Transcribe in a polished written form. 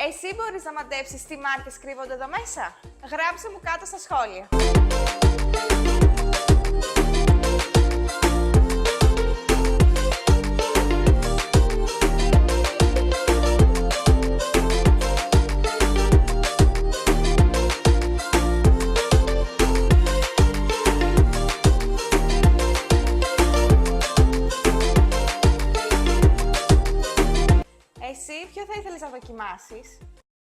Εσύ μπορείς να μαντέψεις τι μάρκες κρύβονται εδώ μέσα? Γράψε μου κάτω στα σχόλια. Εσύ ποιο θα ήθελες να δοκιμάσεις?